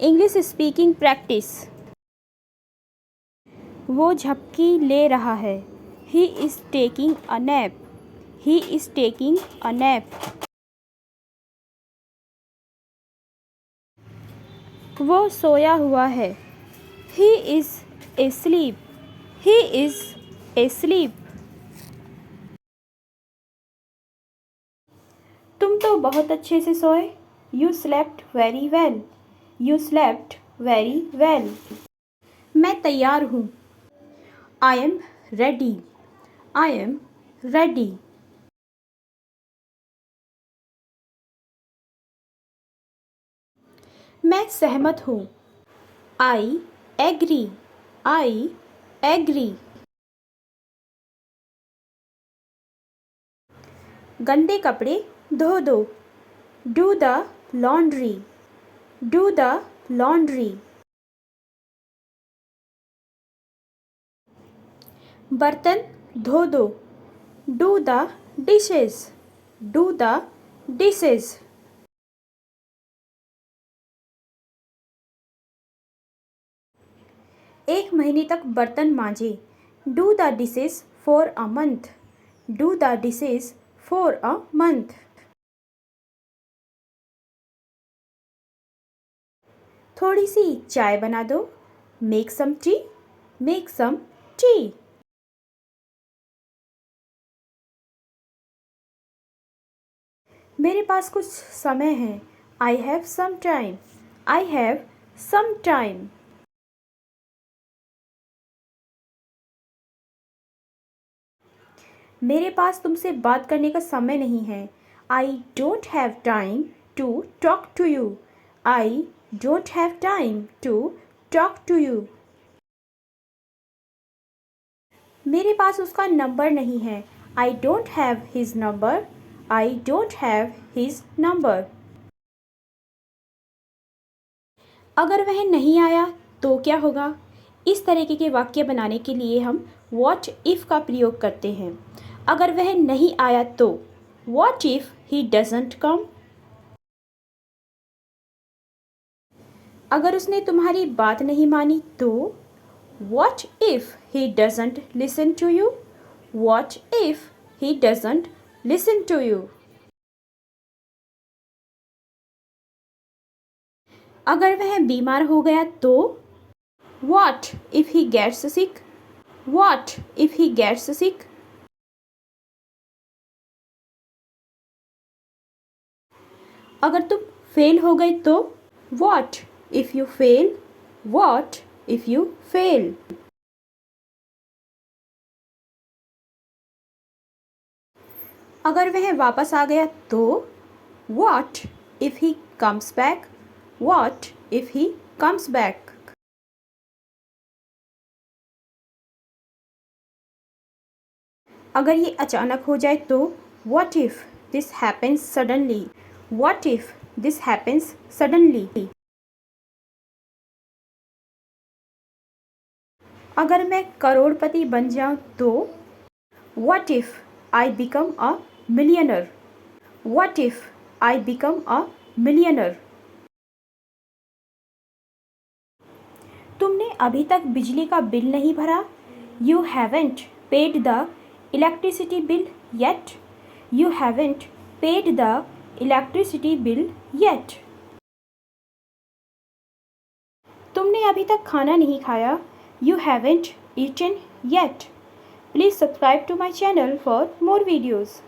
English speaking practice. वो झपकी ले रहा है। He is taking a nap. He is taking a nap. वो सोया हुआ है। He is asleep. He is asleep. तुम तो बहुत अच्छे से सोए। You slept very well. You slept very well. मैं तैयार हूँ। I am ready. I am ready. मैं सहमत हूँ। I agree. I agree. गंदे कपड़े धो दो। Do the laundry. Do the laundry. बर्तन धो दो। Do the dishes. Do the dishes. एक महीने तक बर्तन मांजे। Do the dishes for a month. Do the dishes for a month. थोड़ी सी चाय बना दो। Make some tea. Make some tea. मेरे पास कुछ समय है। I have some time. I have some time. मेरे पास तुमसे बात करने का समय नहीं है। I don't have time to talk to you. I don't have time to talk to you. मेरे पास उसका नंबर नहीं है। I don't have his number. I don't have his number. अगर वह नहीं आया तो क्या होगा? इस तरीके के वाक्य बनाने के लिए हम वॉट इफ़ का प्रयोग करते हैं। अगर वह नहीं आया तो what if he doesn't come. अगर उसने तुम्हारी बात नहीं मानी तो what if he doesn't listen to you. What if he doesn't listen to you. अगर वह बीमार हो गया तो what if he gets sick. What if he gets sick. अगर तुम फेल हो गए तो what if you fail. What if you fail. अगर वह वापस आ गया तो what if he comes back. What if he comes back. अगर ये अचानक हो जाए तो what if this happens suddenly. What if this happens suddenly. अगर मैं करोड़पति बन जाऊं तो what if I become a millionaire. What if I become a millionaire. तुमने अभी तक बिजली का बिल नहीं भरा। You haven't paid the electricity bill yet. You haven't paid the electricity bill yet. तुमने अभी तक खाना नहीं खाया। You haven't eaten yet. Please subscribe to my channel for more videos.